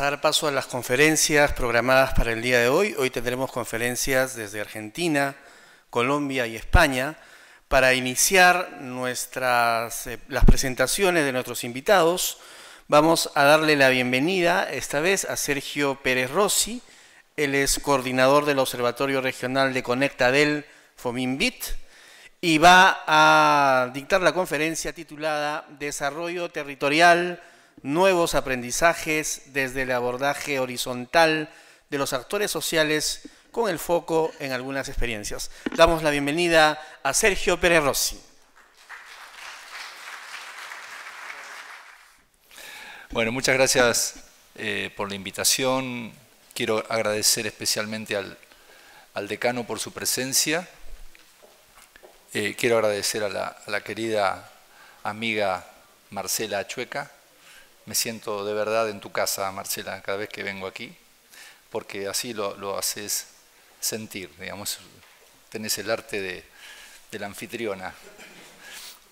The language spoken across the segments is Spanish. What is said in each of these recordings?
a dar paso a las conferencias programadas para el día de hoy. Hoy tendremos conferencias desde Argentina, Colombia y España para iniciar las presentaciones de nuestros invitados. Vamos a darle la bienvenida esta vez a Sergio Pérez Rossi. Él es coordinador del Observatorio Regional de Conectadel Fominbit y va a dictar la conferencia titulada Desarrollo Territorial, Nuevos Aprendizajes desde el abordaje horizontal de los actores sociales con el foco en algunas experiencias. Damos la bienvenida a Sergio Pérez Rossi. Bueno, muchas gracias por la invitación. Quiero agradecer especialmente al decano por su presencia. Quiero agradecer a la querida amiga Marcela Achueca. Me siento de verdad en tu casa, Marcela, cada vez que vengo aquí, porque así lo haces sentir, digamos, tenés el arte de la anfitriona.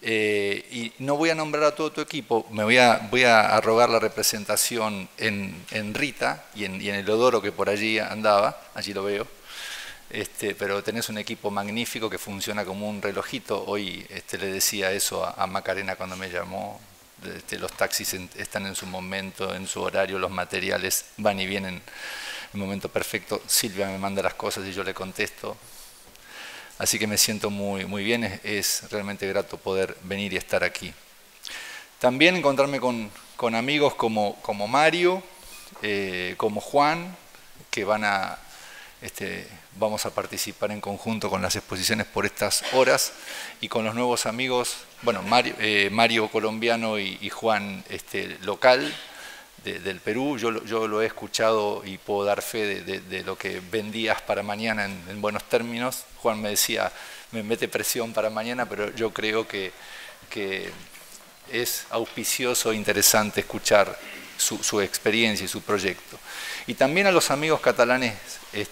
Y no voy a nombrar a todo tu equipo, voy a arrogar la representación en Rita y en el Odoro que por allí andaba, allí lo veo, pero tenés un equipo magnífico que funciona como un relojito. Hoy le decía eso a Macarena cuando me llamó. Los taxis están en su momento, en su horario, los materiales van y vienen en el momento perfecto. Silvia me manda las cosas y yo le contesto. Así que me siento muy bien, es realmente grato poder venir y estar aquí. También encontrarme con amigos como Mario, como Juan, que vamos a participar en conjunto con las exposiciones por estas horas, y con los nuevos amigos, bueno, Mario colombiano y Juan local del Perú. Yo lo he escuchado y puedo dar fe de lo que vendías para mañana en buenos términos. Juan me decía, me mete presión para mañana, pero yo creo que es auspicioso e interesante escuchar su experiencia y su proyecto. Y también a los amigos catalanes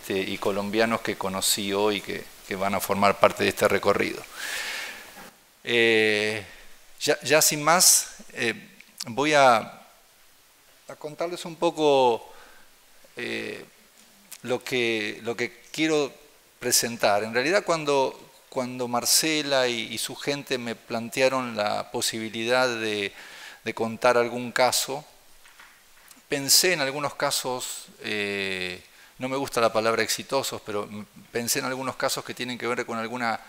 y colombianos que conocí hoy, que van a formar parte de este recorrido. Ya sin más, voy a contarles un poco lo que quiero presentar. En realidad, cuando Marcela y su gente me plantearon la posibilidad de contar algún caso, pensé en algunos casos, no me gusta la palabra exitosos, pero pensé en algunos casos que tienen que ver con alguna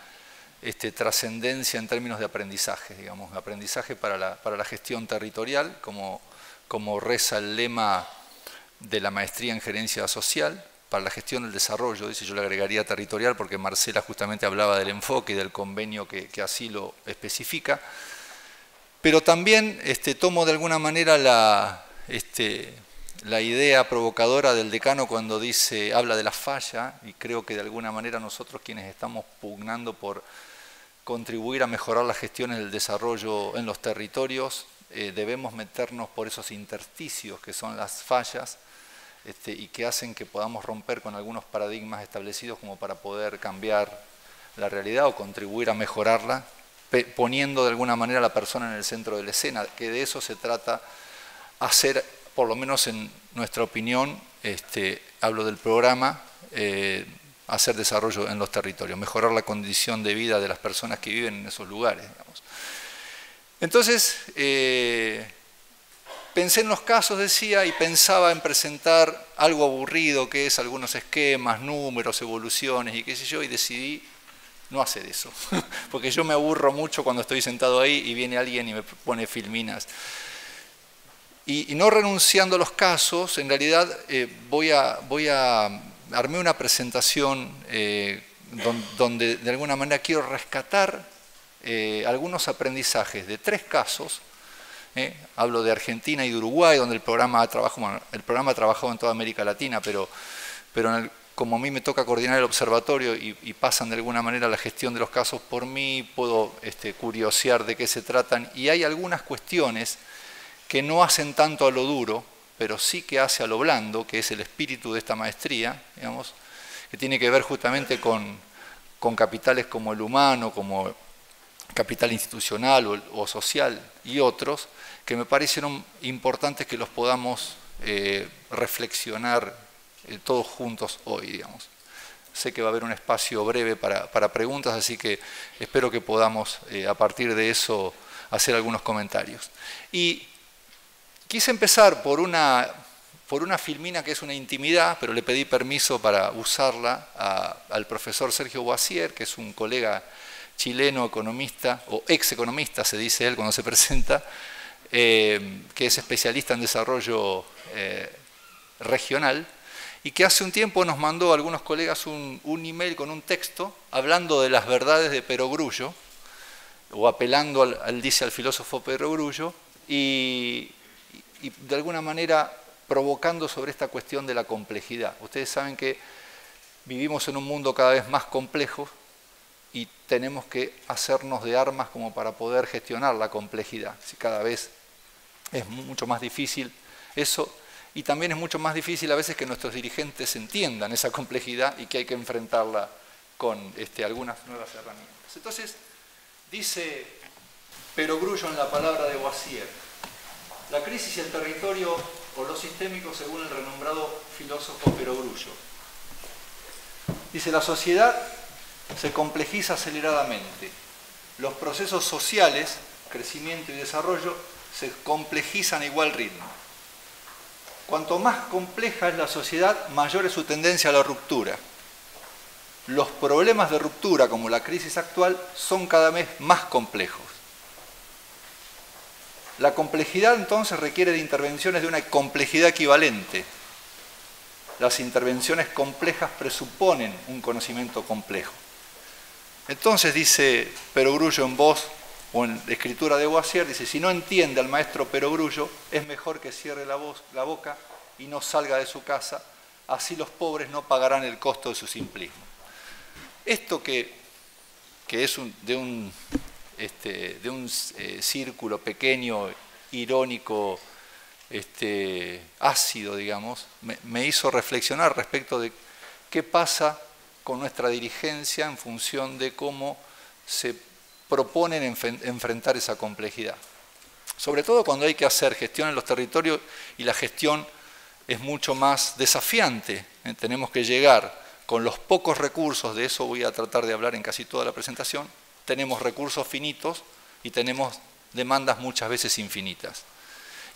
trascendencia en términos de aprendizaje, digamos, aprendizaje para la gestión territorial, como reza el lema de la maestría en gerencia social, para la gestión del desarrollo, dice, yo le agregaría territorial porque Marcela justamente hablaba del enfoque y del convenio que así lo especifica, pero también tomo de alguna manera la idea provocadora del decano cuando habla de la falla, y creo que de alguna manera nosotros quienes estamos pugnando por contribuir a mejorar las gestiones del desarrollo en los territorios, debemos meternos por esos intersticios que son las fallas, y que hacen que podamos romper con algunos paradigmas establecidos como para poder cambiar la realidad o contribuir a mejorarla, poniendo de alguna manera a la persona en el centro de la escena, que de eso se trata hacer, por lo menos en nuestra opinión, hablo del programa, hacer desarrollo en los territorios, mejorar la condición de vida de las personas que viven en esos lugares, digamos. Entonces, pensé en los casos, decía, y pensaba en presentar algo aburrido, que es algunos esquemas, números, evoluciones y qué sé yo, y decidí no hacer eso, porque yo me aburro mucho cuando estoy sentado ahí y viene alguien y me pone filminas. Y no renunciando a los casos, en realidad armé una presentación donde de alguna manera quiero rescatar algunos aprendizajes de 3 casos. Hablo de Argentina y de Uruguay, donde el programa ha trabajado en toda América Latina, pero como a mí me toca coordinar el observatorio y pasan de alguna manera la gestión de los casos por mí, puedo curiosear de qué se tratan, y hay algunas cuestiones que no hacen tanto a lo duro, pero sí que hace a lo blando, que es el espíritu de esta maestría, digamos, que tiene que ver justamente con capitales como el humano, como capital institucional o social y otros, que me parecieron importantes que los podamos reflexionar todos juntos hoy, digamos. Sé que va a haber un espacio breve para preguntas, así que espero que podamos, a partir de eso, hacer algunos comentarios. Y quise empezar por una filmina que es una intimidad, pero le pedí permiso para usarla al profesor Sergio Boissier, que es un colega chileno economista, o ex economista se dice él cuando se presenta, que es especialista en desarrollo regional, y que hace un tiempo nos mandó a algunos colegas un email con un texto hablando de las verdades de Perogrullo, o apelando al filósofo Perogrullo, y de alguna manera provocando sobre esta cuestión de la complejidad. Ustedes saben que vivimos en un mundo cada vez más complejo y tenemos que hacernos de armas como para poder gestionar la complejidad. Cada vez es mucho más difícil eso, y también es mucho más difícil a veces que nuestros dirigentes entiendan esa complejidad y que hay que enfrentarla con algunas nuevas herramientas. Entonces, dice Perogrullo en la palabra de Boissier: la crisis y el territorio o lo sistémico, según el renombrado filósofo Perogrullo. Dice, la sociedad se complejiza aceleradamente. Los procesos sociales, crecimiento y desarrollo, se complejizan a igual ritmo. Cuanto más compleja es la sociedad, mayor es su tendencia a la ruptura. Los problemas de ruptura, como la crisis actual, son cada vez más complejos. La complejidad entonces requiere de intervenciones de una complejidad equivalente. Las intervenciones complejas presuponen un conocimiento complejo. Entonces dice Perogrullo en voz o en escritura de Boissier, dice, si no entiende al maestro Perogrullo, es mejor que cierre la boca y no salga de su casa, así los pobres no pagarán el costo de su simplismo. Esto que es de un círculo pequeño, irónico, ácido, digamos, me hizo reflexionar respecto de qué pasa con nuestra dirigencia en función de cómo se proponen enfrentar esa complejidad. Sobre todo cuando hay que hacer gestión en los territorios y la gestión es mucho más desafiante. Tenemos que llegar con los pocos recursos, de eso voy a tratar de hablar en casi toda la presentación, tenemos recursos finitos y tenemos demandas muchas veces infinitas.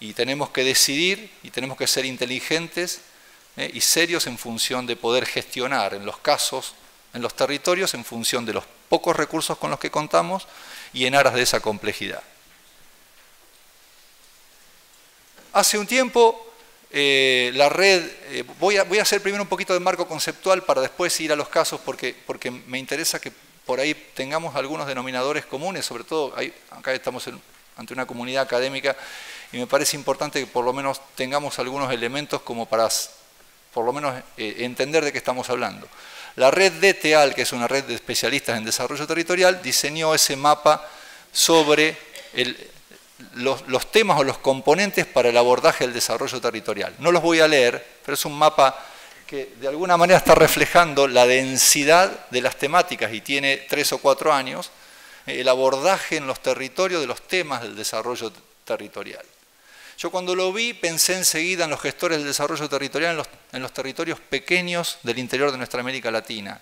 Y tenemos que decidir y tenemos que ser inteligentes y serios en función de poder gestionar en los casos, en los territorios, en función de los pocos recursos con los que contamos y en aras de esa complejidad. Hace un tiempo la red, voy a hacer primero un poquito de marco conceptual para después ir a los casos porque me interesa que por ahí tengamos algunos denominadores comunes, sobre todo acá estamos ante una comunidad académica y me parece importante que por lo menos tengamos algunos elementos como para por lo menos entender de qué estamos hablando. La red DTAL, que es una red de especialistas en desarrollo territorial, diseñó ese mapa sobre los temas o los componentes para el abordaje del desarrollo territorial. No los voy a leer, pero es un mapa que de alguna manera está reflejando la densidad de las temáticas y tiene 3 o 4 años, el abordaje en los territorios de los temas del desarrollo territorial. Yo cuando lo vi pensé enseguida en los gestores del desarrollo territorial en los territorios pequeños del interior de nuestra América Latina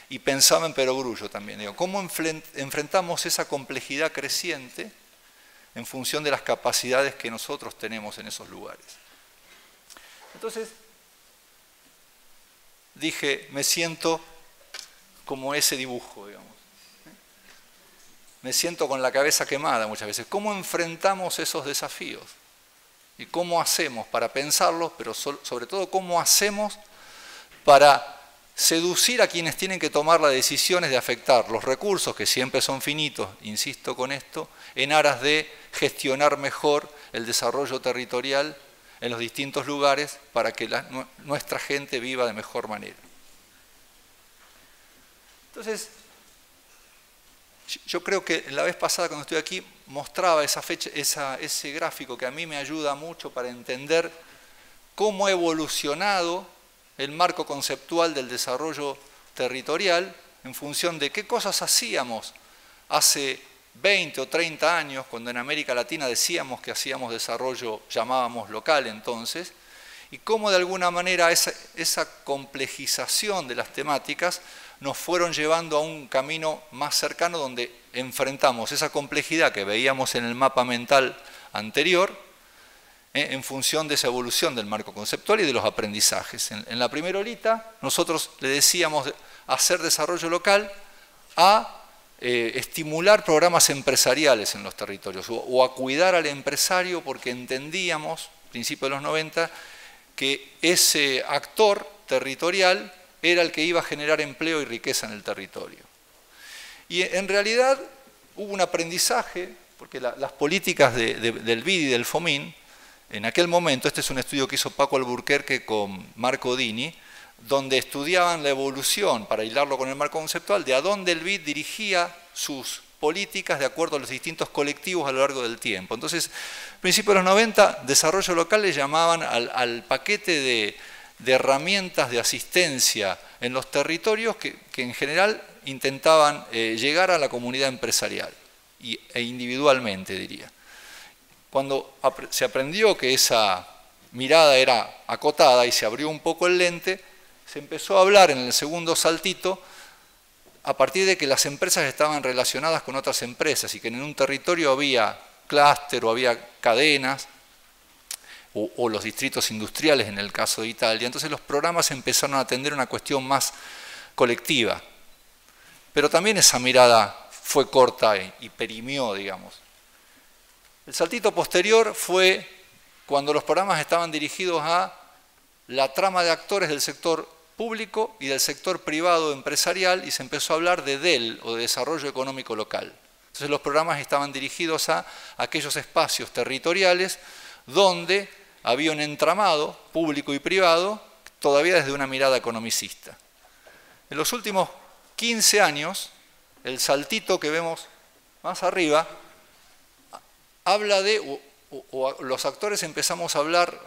y pensaba en Perogrullo también. Digo, ¿cómo enfrentamos esa complejidad creciente en función de las capacidades que nosotros tenemos en esos lugares? Entonces dije, me siento como ese dibujo, digamos. Me siento con la cabeza quemada muchas veces. ¿Cómo enfrentamos esos desafíos? ¿Y cómo hacemos para pensarlos, pero sobre todo cómo hacemos para seducir a quienes tienen que tomar las decisiones de afectar los recursos, que siempre son finitos, insisto con esto, en aras de gestionar mejor el desarrollo territorial en los distintos lugares para que nuestra gente viva de mejor manera? Entonces, yo creo que la vez pasada cuando estuve aquí mostraba esa fecha, ese gráfico que a mí me ayuda mucho para entender cómo ha evolucionado el marco conceptual del desarrollo territorial en función de qué cosas hacíamos hace 20 o 30 años, cuando en América Latina decíamos que hacíamos desarrollo, llamábamos local entonces, y cómo de alguna manera esa complejización de las temáticas nos fueron llevando a un camino más cercano donde enfrentamos esa complejidad que veíamos en el mapa mental anterior en función de esa evolución del marco conceptual y de los aprendizajes. En la primera horita nosotros le decíamos hacer desarrollo local a estimular programas empresariales en los territorios o a cuidar al empresario porque entendíamos, a principios de los 90, que ese actor territorial era el que iba a generar empleo y riqueza en el territorio. Y en realidad hubo un aprendizaje, porque las políticas del BID y del FOMIN, en aquel momento, este es un estudio que hizo Paco Alburquerque con Marco Dini, donde estudiaban la evolución, para hilarlo con el marco conceptual, de a dónde el BID dirigía sus políticas de acuerdo a los distintos colectivos a lo largo del tiempo. Entonces, a principios de los 90, desarrollo local le llamaban al paquete de herramientas de asistencia en los territorios que en general intentaban llegar a la comunidad empresarial e individualmente, diría. Cuando se aprendió que esa mirada era acotada y se abrió un poco el lente, se empezó a hablar en el segundo saltito a partir de que las empresas estaban relacionadas con otras empresas y que en un territorio había clúster o había cadenas o los distritos industriales en el caso de Italia. Entonces los programas empezaron a atender una cuestión más colectiva. Pero también esa mirada fue corta y perimió, digamos. El saltito posterior fue cuando los programas estaban dirigidos a la trama de actores del sector público y del sector privado empresarial y se empezó a hablar de DEL o de desarrollo económico local. Entonces los programas estaban dirigidos a aquellos espacios territoriales donde había un entramado público y privado todavía desde una mirada economicista. En los últimos 15 años, el saltito que vemos más arriba habla de, o los actores empezamos a hablar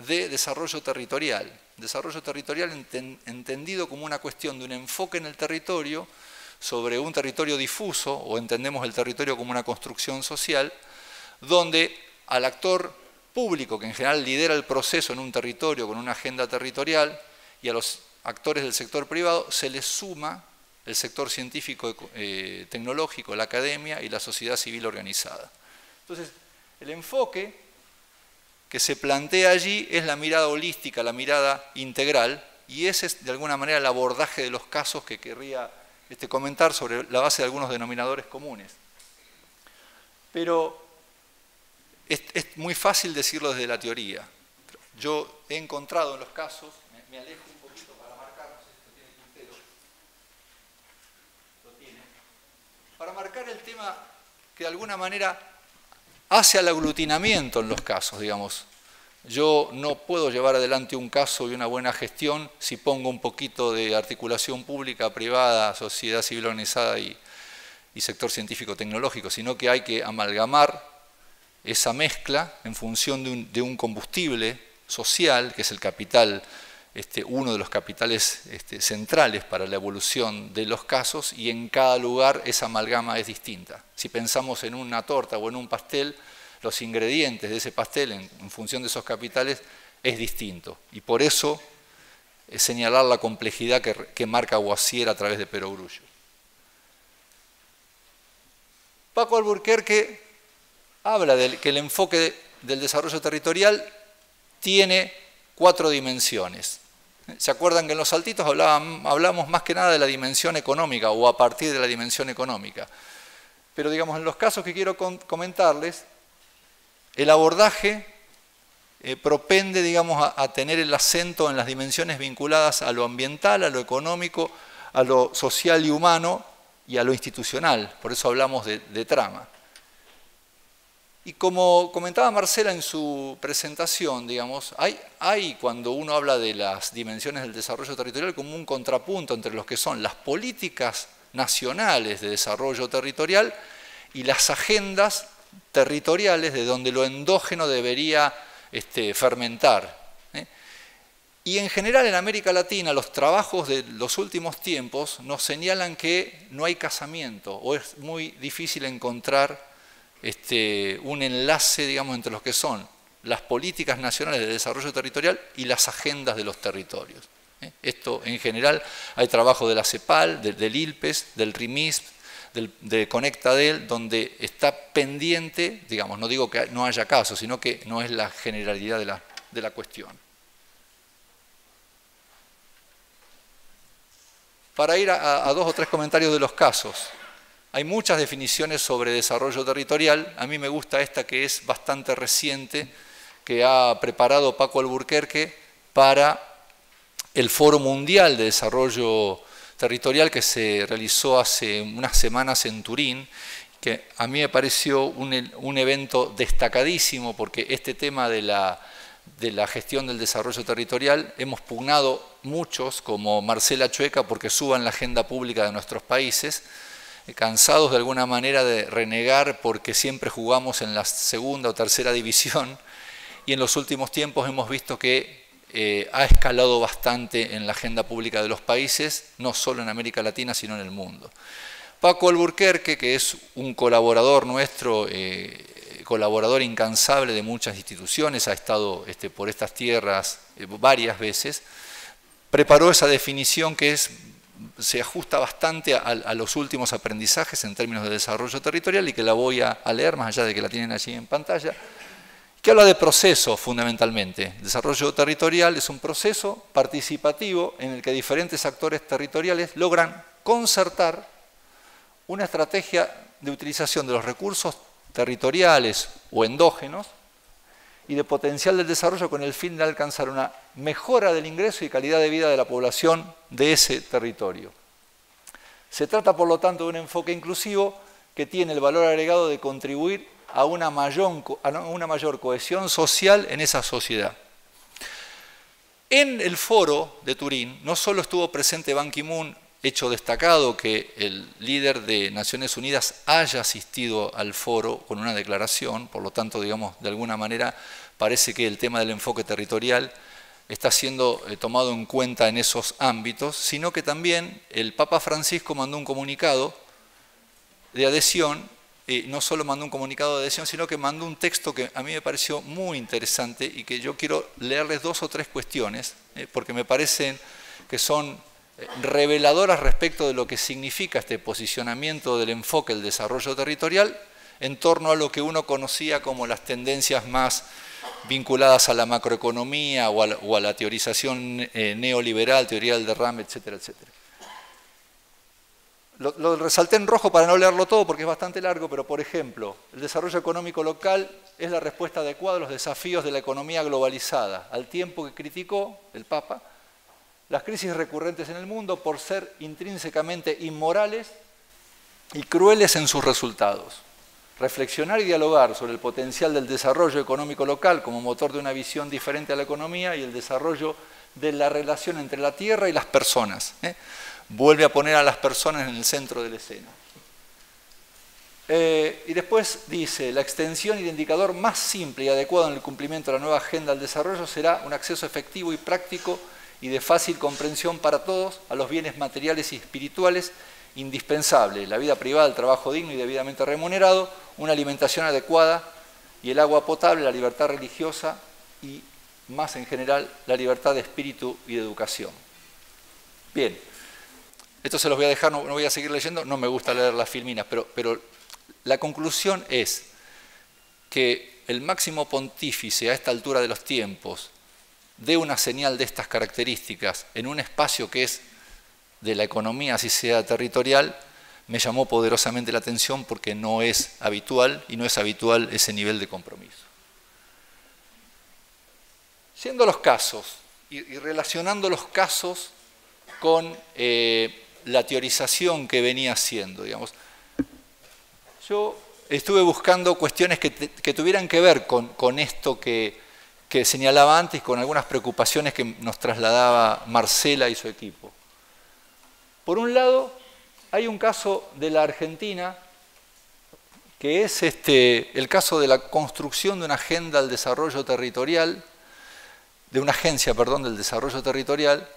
de desarrollo territorial. Desarrollo territorial entendido como una cuestión de un enfoque en el territorio sobre un territorio difuso, o entendemos el territorio como una construcción social, donde al actor público, que en general lidera el proceso en un territorio con una agenda territorial, y a los actores del sector privado se les suma el sector científico, tecnológico, la academia y la sociedad civil organizada. Entonces, el enfoque que se plantea allí es la mirada holística, la mirada integral, y ese es de alguna manera el abordaje de los casos que querría comentar sobre la base de algunos denominadores comunes. Pero es muy fácil decirlo desde la teoría. Yo he encontrado en los casos, me alejo un poquito para marcar, no sé si esto tiene puntero, lo tiene, para marcar el tema que de alguna manera hace al aglutinamiento en los casos, digamos. Yo no puedo llevar adelante un caso y una buena gestión si pongo un poquito de articulación pública, privada, sociedad civil organizada y sector científico-tecnológico, sino que hay que amalgamar esa mezcla en función de un combustible social, que es el capital, uno de los capitales centrales para la evolución de los casos, y en cada lugar esa amalgama es distinta. Si pensamos en una torta o en un pastel, los ingredientes de ese pastel en función de esos capitales es distinto. Y por eso es señalar la complejidad que marca Guassier a través de Perogrullo. Paco Alburquerque habla de que el enfoque del desarrollo territorial tiene 4 dimensiones. ¿Se acuerdan que en los saltitos hablamos más que nada de la dimensión económica o a partir de la dimensión económica? Pero digamos, en los casos que quiero comentarles, el abordaje propende, digamos, a tener el acento en las dimensiones vinculadas a lo ambiental, a lo económico, a lo social y humano y a lo institucional. Por eso hablamos de trama. Y como comentaba Marcela en su presentación, digamos, hay cuando uno habla de las dimensiones del desarrollo territorial como un contrapunto entre los que son las políticas nacionales de desarrollo territorial y las agendas territoriales de donde lo endógeno debería fermentar. Y en general en América Latina los trabajos de los últimos tiempos nos señalan que no hay casamiento o es muy difícil encontrar un enlace, digamos, entre los que son las políticas nacionales de desarrollo territorial y las agendas de los territorios. Esto en general, hay trabajo de la CEPAL, del ILPES, del RIMISP, de Conectadel, donde está pendiente, digamos, no digo que no haya casos, sino que no es la generalidad de la cuestión. Para ir a 2 o 3 comentarios de los casos. Hay muchas definiciones sobre desarrollo territorial. A mí me gusta esta que es bastante reciente, que ha preparado Paco Alburquerque para el Foro Mundial de Desarrollo Territorial que se realizó hace unas semanas en Turín, que a mí me pareció un evento destacadísimo porque este tema de la gestión del desarrollo territorial hemos pugnado muchos, como Marcela Chueca, porque suban la agenda pública de nuestros países, cansados de alguna manera de renegar porque siempre jugamos en la segunda o tercera división, y en los últimos tiempos hemos visto que ha escalado bastante en la agenda pública de los países, no solo en América Latina, sino en el mundo. Paco Alburquerque, que es un colaborador nuestro, colaborador incansable de muchas instituciones, ha estado por estas tierras varias veces, preparó esa definición que se ajusta bastante a los últimos aprendizajes en términos de desarrollo territorial y que la voy a leer, más allá de que la tienen allí en pantalla, que habla de proceso fundamentalmente. El desarrollo territorial es un proceso participativo en el que diferentes actores territoriales logran concertar una estrategia de utilización de los recursos territoriales o endógenos y de potencial del desarrollo con el fin de alcanzar una mejora del ingreso y calidad de vida de la población de ese territorio. Se trata, por lo tanto, de un enfoque inclusivo que tiene el valor agregado de contribuir a una mayor cohesión social en esa sociedad. En el foro de Turín no solo estuvo presente Ban Ki-moon, hecho destacado que el líder de Naciones Unidas haya asistido al foro con una declaración, por lo tanto, digamos, de alguna manera parece que el tema del enfoque territorial está siendo tomado en cuenta en esos ámbitos, sino que también el Papa Francisco mandó un comunicado de adhesión, no solo mandó un comunicado de adhesión, sino que mandó un texto que a mí me pareció muy interesante y que yo quiero leerles 2 o 3 cuestiones, porque me parecen que son reveladoras respecto de lo que significa este posicionamiento del enfoque del desarrollo territorial en torno a lo que uno conocía como las tendencias más vinculadas a la macroeconomía o a la teorización neoliberal, teoría del derrame, etcétera, etcétera. Lo resalté en rojo para no leerlo todo porque es bastante largo, pero por ejemplo, el desarrollo económico local es la respuesta adecuada a los desafíos de la economía globalizada, al tiempo que criticó el Papa las crisis recurrentes en el mundo por ser intrínsecamente inmorales y crueles en sus resultados. Reflexionar y dialogar sobre el potencial del desarrollo económico local como motor de una visión diferente a la economía y el desarrollo de la relación entre la tierra y las personas. Vuelve a poner a las personas en el centro de la escena. Y después dice, la extensión y el indicador más simple y adecuado en el cumplimiento de la nueva agenda del desarrollo será un acceso efectivo y práctico y de fácil comprensión para todos a los bienes materiales y espirituales indispensables, la vida privada, el trabajo digno y debidamente remunerado, una alimentación adecuada y el agua potable, la libertad religiosa y, más en general, la libertad de espíritu y de educación. Bien, esto se los voy a dejar, no voy a seguir leyendo, no me gusta leer las filminas, pero la conclusión es que el máximo pontífice a esta altura de los tiempos dé una señal de estas características en un espacio que es de la economía, así sea territorial, me llamó poderosamente la atención porque no es habitual y no es habitual ese nivel de compromiso. Siendo los casos y relacionando los casos con la teorización que venía haciendo, digamos, yo estuve buscando cuestiones que tuvieran que ver con esto que señalaba antes, con algunas preocupaciones que nos trasladaba Marcela y su equipo. Por un lado, hay un caso de la Argentina, que es el caso de la construcción de una agenda del desarrollo territorial, de una agencia, perdón, del desarrollo territorial,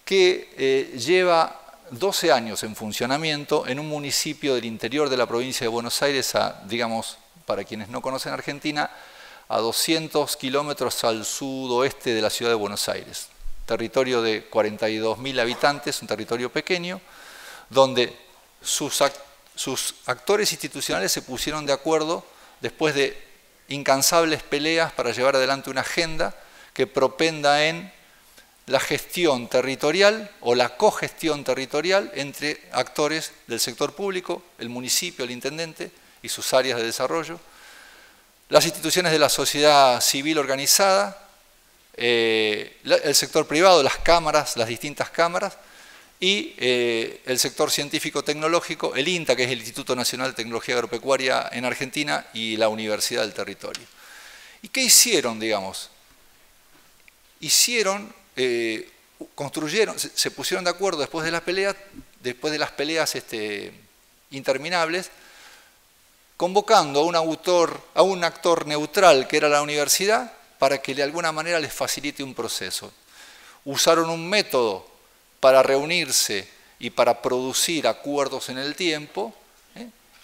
que lleva 12 años en funcionamiento en un municipio del interior de la provincia de Buenos Aires, digamos, para quienes no conocen Argentina, a 200 kilómetros al sudoeste de la ciudad de Buenos Aires. Territorio de 42.000 habitantes, un territorio pequeño, donde sus actores institucionales se pusieron de acuerdo después de incansables peleas para llevar adelante una agenda que propenda en la gestión territorial o la cogestión territorial entre actores del sector público, el municipio, el intendente y sus áreas de desarrollo, las instituciones de la sociedad civil organizada, el sector privado, las cámaras, las distintas cámaras, y el sector científico-tecnológico, el INTA, que es el Instituto Nacional de Tecnología Agropecuaria en Argentina, y la Universidad del Territorio. ¿Y qué hicieron, digamos? Construyeron, se pusieron de acuerdo después de las peleas interminables, convocando a un actor neutral que era la universidad para que de alguna manera les facilite un proceso. Usaron un método para reunirse y para producir acuerdos en el tiempo,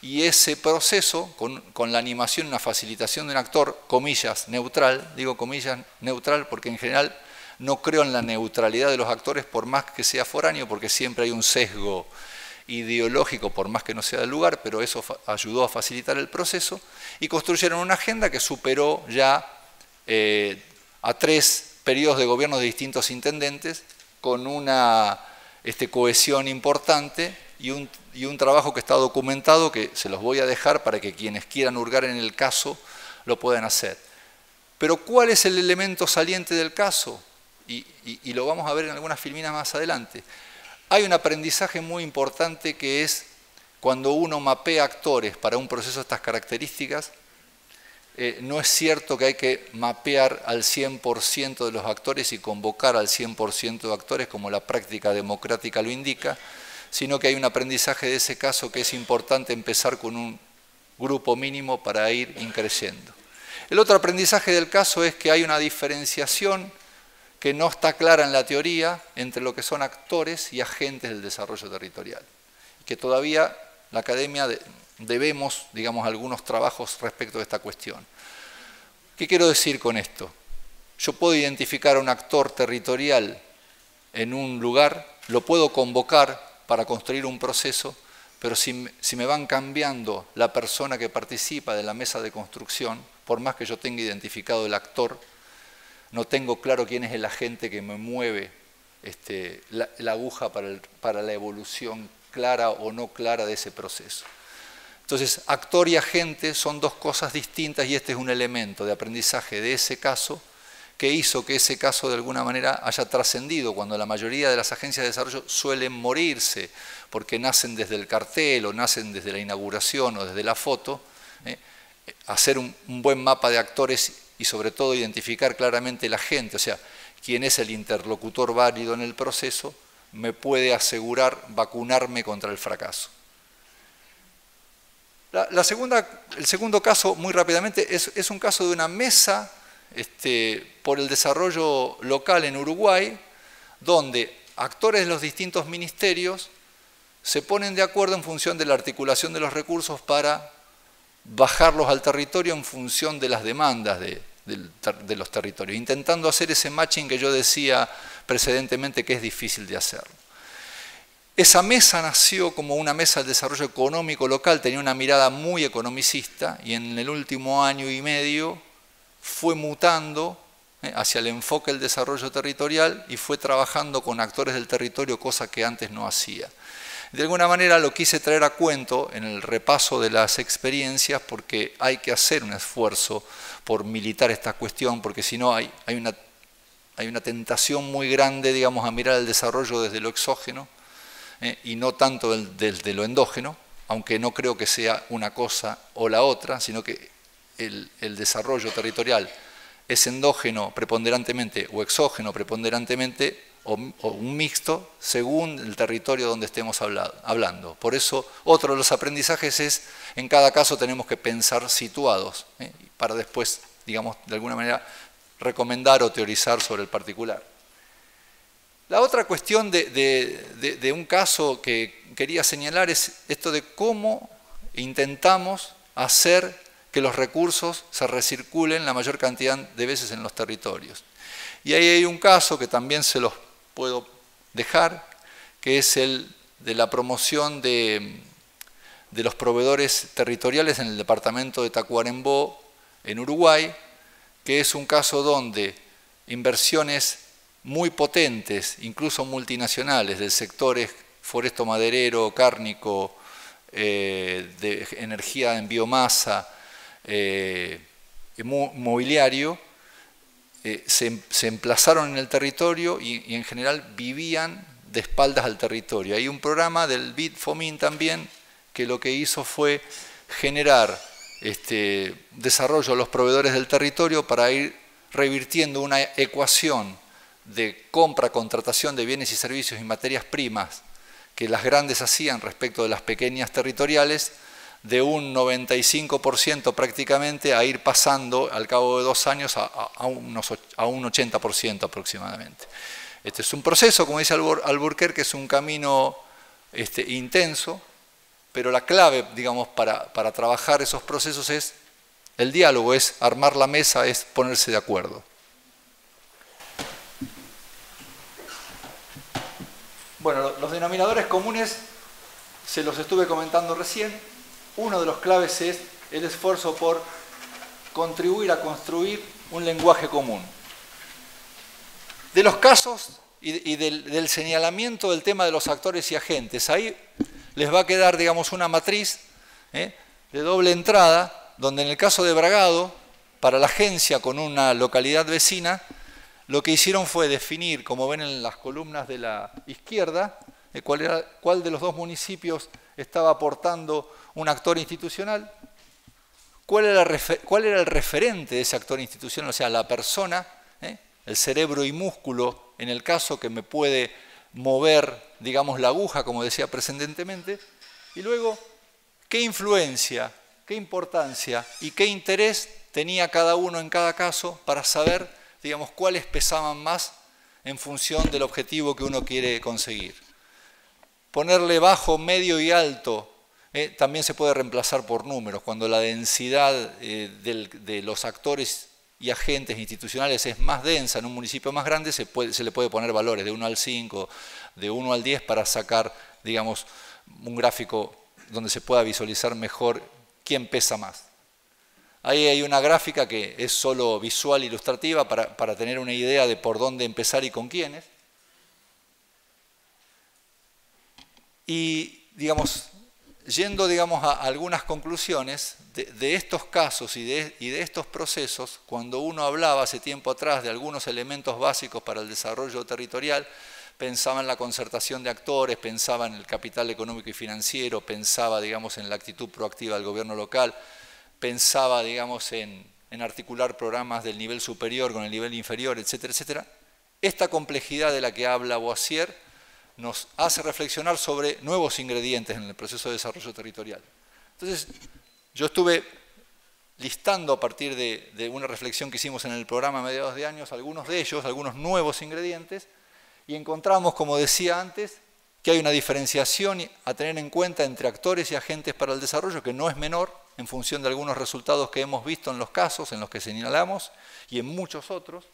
y ese proceso, con la animación y una facilitación de un actor, comillas, neutral, digo comillas, neutral porque en general no creo en la neutralidad de los actores por más que sea foráneo, porque siempre hay un sesgo ideológico por más que no sea del lugar, pero eso ayudó a facilitar el proceso, y construyeron una agenda que superó ya a 3 periodos de gobierno de distintos intendentes, con una cohesión importante y un trabajo que está documentado, que se los voy a dejar para que quienes quieran hurgar en el caso lo puedan hacer. Pero ¿cuál es el elemento saliente del caso? Y lo vamos a ver en algunas filminas más adelante. Hay un aprendizaje muy importante que es cuando uno mapea actores para un proceso de estas características. No es cierto que hay que mapear al 100% de los actores y convocar al 100% de actores como la práctica democrática lo indica, sino que hay un aprendizaje de ese caso que es importante empezar con un grupo mínimo para ir increciendo. El otro aprendizaje del caso es que hay una diferenciación que no está clara en la teoría entre lo que son actores y agentes del desarrollo territorial, que todavía la academia debemos, digamos, algunos trabajos respecto de esta cuestión. ¿Qué quiero decir con esto? Yo puedo identificar a un actor territorial en un lugar, lo puedo convocar para construir un proceso, pero si me van cambiando la persona que participa de la mesa de construcción, por más que yo tenga identificado el actor, no tengo claro quién es el agente que me mueve la aguja para la evolución clara o no clara de ese proceso. Entonces, actor y agente son dos cosas distintas y este es un elemento de aprendizaje de ese caso que hizo que ese caso de alguna manera haya trascendido cuando la mayoría de las agencias de desarrollo suelen morirse porque nacen desde el cartel o nacen desde la inauguración o desde la foto. Hacer un buen mapa de actores y sobre todo identificar claramente la gente, o sea, quién es el interlocutor válido en el proceso, me puede asegurar vacunarme contra el fracaso. El segundo caso, muy rápidamente, es un caso de una mesa por el desarrollo local en Uruguay, donde actores de los distintos ministerios se ponen de acuerdo en función de la articulación de los recursos para bajarlos al territorio en función de las demandas de los territorios, intentando hacer ese matching que yo decía precedentemente que es difícil de hacerlo. Esa mesa nació como una mesa del desarrollo económico local, tenía una mirada muy economicista y en el último año y medio fue mutando hacia el enfoque del desarrollo territorial y fue trabajando con actores del territorio, cosa que antes no hacía. De alguna manera lo quise traer a cuento en el repaso de las experiencias porque hay que hacer un esfuerzo por militar esta cuestión, porque si no hay una tentación muy grande, digamos, a mirar el desarrollo desde lo exógeno y no tanto desde lo endógeno, aunque no creo que sea una cosa o la otra, sino que el desarrollo territorial es endógeno preponderantemente o exógeno preponderantemente, o un mixto según el territorio donde estemos hablando. Por eso, otro de los aprendizajes es, en cada caso tenemos que pensar situados, para después, digamos, de alguna manera, recomendar o teorizar sobre el particular. La otra cuestión de un caso que quería señalar es esto de cómo intentamos hacer que los recursos se recirculen la mayor cantidad de veces en los territorios. Y ahí hay un caso que también se los puedo dejar, que es el de la promoción de los proveedores territoriales en el departamento de Tacuarembó, en Uruguay, que es un caso donde inversiones muy potentes, incluso multinacionales, del sector foresto maderero, cárnico, de energía en biomasa, mobiliario, se emplazaron en el territorio y en general vivían de espaldas al territorio. Hay un programa del BID Fomin también que lo que hizo fue generar desarrollo a los proveedores del territorio para ir revirtiendo una ecuación de compra, contratación de bienes y servicios y materias primas que las grandes hacían respecto de las pequeñas territoriales, de un 95% prácticamente a ir pasando al cabo de 2 años a un 80% aproximadamente. Este es un proceso, como dice Alburquerque, que es un camino intenso, pero la clave, digamos, para trabajar esos procesos es el diálogo, es armar la mesa, es ponerse de acuerdo. Bueno, los denominadores comunes se los estuve comentando recién. Uno de los claves es el esfuerzo por contribuir a construir un lenguaje común. De los casos y del señalamiento del tema de los actores y agentes, ahí les va a quedar, digamos, una matriz de doble entrada, donde en el caso de Bragado, para la agencia con una localidad vecina, lo que hicieron fue definir, como ven en las columnas de la izquierda, cuál de los dos municipios estaba aportando un actor institucional, cuál era el referente de ese actor institucional, o sea, la persona, el cerebro y músculo, en el caso que me puede mover, digamos, la aguja, como decía precedentemente, y luego, qué influencia, qué importancia y qué interés tenía cada uno en cada caso para saber, digamos, cuáles pesaban más en función del objetivo que uno quiere conseguir. Ponerle bajo, medio y alto también se puede reemplazar por números. Cuando la densidad de los actores y agentes institucionales es más densa en un municipio más grande, se le puede poner valores de 1 al 5, de 1 al 10 para sacar, digamos, un gráfico donde se pueda visualizar mejor quién pesa más. Ahí hay una gráfica que es solo visual, ilustrativa, para tener una idea de por dónde empezar y con quiénes. Y, digamos, yendo, digamos, a algunas conclusiones de estos casos y de estos procesos, cuando uno hablaba hace tiempo atrás de algunos elementos básicos para el desarrollo territorial, pensaba en la concertación de actores, pensaba en el capital económico y financiero, pensaba, digamos, en la actitud proactiva del gobierno local, pensaba, digamos, en articular programas del nivel superior con el nivel inferior, etcétera, etcétera. Esta complejidad de la que habla Boissier nos hace reflexionar sobre nuevos ingredientes en el proceso de desarrollo territorial. Entonces, yo estuve listando a partir de una reflexión que hicimos en el programa a mediados de años, algunos de ellos, algunos nuevos ingredientes, y encontramos, como decía antes, que hay una diferenciación a tener en cuenta entre actores y agentes para el desarrollo que no es menor en función de algunos resultados que hemos visto en los casos en los que señalamos y en muchos otros,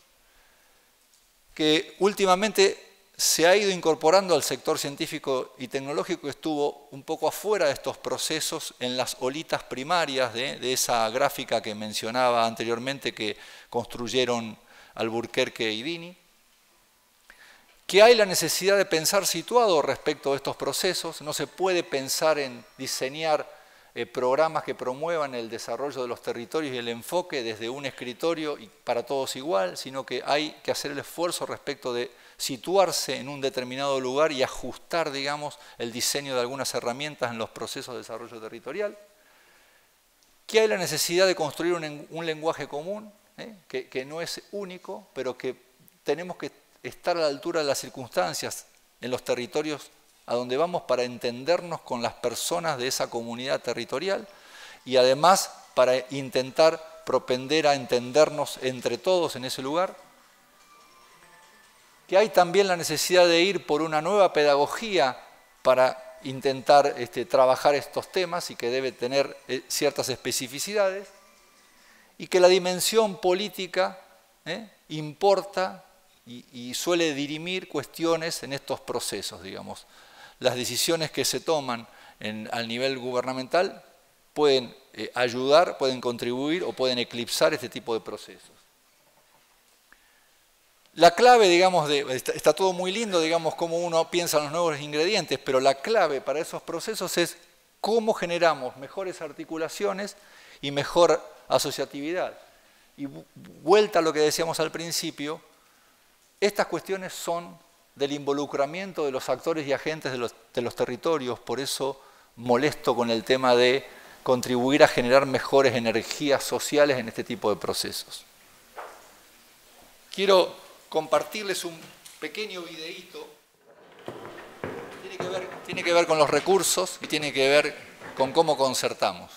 que últimamente se ha ido incorporando al sector científico y tecnológico que estuvo un poco afuera de estos procesos en las olitas primarias de esa gráfica que mencionaba anteriormente que construyeron Alburquerque y Dini, que hay la necesidad de pensar situado respecto a estos procesos. No se puede pensar en diseñar programas que promuevan el desarrollo de los territorios y el enfoque desde un escritorio y para todos igual, sino que hay que hacer el esfuerzo respecto de situarse en un determinado lugar y ajustar, digamos, el diseño de algunas herramientas en los procesos de desarrollo territorial. Que hay la necesidad de construir un lenguaje común, que no es único, pero que tenemos que estar a la altura de las circunstancias en los territorios a donde vamos para entendernos con las personas de esa comunidad territorial y además para intentar propender a entendernos entre todos en ese lugar. Que hay también la necesidad de ir por una nueva pedagogía para intentar trabajar estos temas y que debe tener ciertas especificidades. y que la dimensión política importa y suele dirimir cuestiones en estos procesos, digamos. Las decisiones que se toman al nivel gubernamental pueden ayudar, pueden contribuir o pueden eclipsar este tipo de procesos. La clave, digamos, está todo muy lindo, digamos, cómo uno piensa en los nuevos ingredientes, pero la clave para esos procesos es cómo generamos mejores articulaciones y mejor asociatividad. Y vuelta a lo que decíamos al principio, estas cuestiones son del involucramiento de los actores y agentes de los territorios, por eso molesto con el tema de contribuir a generar mejores energías sociales en este tipo de procesos. Quiero compartirles un pequeño videíto. Tiene que ver con los recursos y tiene que ver con cómo concertamos.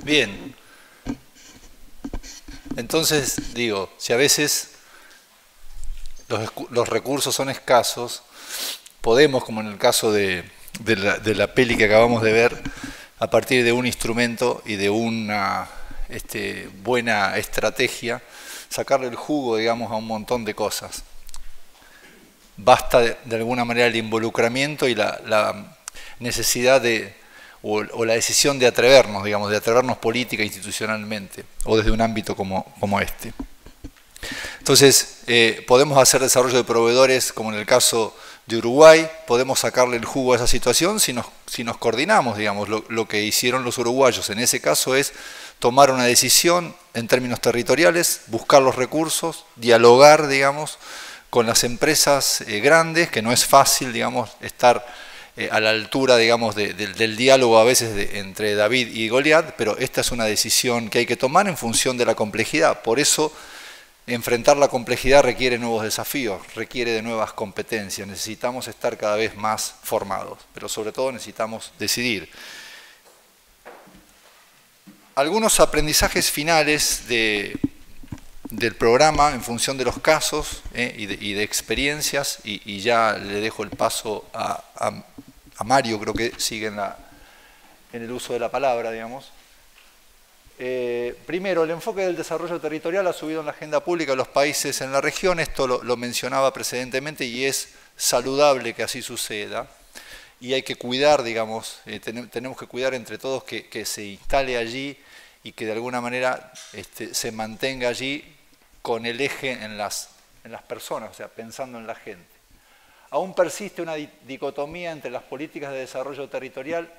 Bien, entonces digo, si a veces los recursos son escasos, podemos, como en el caso de la peli que acabamos de ver, a partir de un instrumento y de una buena estrategia, sacarle el jugo, digamos, a un montón de cosas. Basta de alguna manera el involucramiento y la necesidad de o la decisión de atrevernos, digamos, de atrevernos política e institucionalmente, o desde un ámbito como este. Entonces, podemos hacer desarrollo de proveedores, como en el caso de Uruguay, podemos sacarle el jugo a esa situación si nos coordinamos, digamos. Lo que hicieron los uruguayos en ese caso es tomar una decisión en términos territoriales, buscar los recursos, dialogar, digamos, con las empresas grandes, que no es fácil, digamos, estar a la altura, digamos, del diálogo a veces entre David y Goliat, pero esta es una decisión que hay que tomar en función de la complejidad. Por eso, enfrentar la complejidad requiere nuevos desafíos, requiere de nuevas competencias. Necesitamos estar cada vez más formados, pero sobre todo necesitamos decidir. Algunos aprendizajes finales del programa en función de los casos y de experiencias, y ya le dejo el paso a Mario, creo que sigue en el uso de la palabra, digamos. Primero, el enfoque del desarrollo territorial ha subido en la agenda pública de los países en la región, esto lo mencionaba precedentemente y es saludable que así suceda. Y hay que cuidar, digamos, tenemos que cuidar entre todos que se instale allí y que de alguna manera se mantenga allí con el eje en las personas, o sea, pensando en la gente. Aún persiste una dicotomía entre las políticas de desarrollo territorial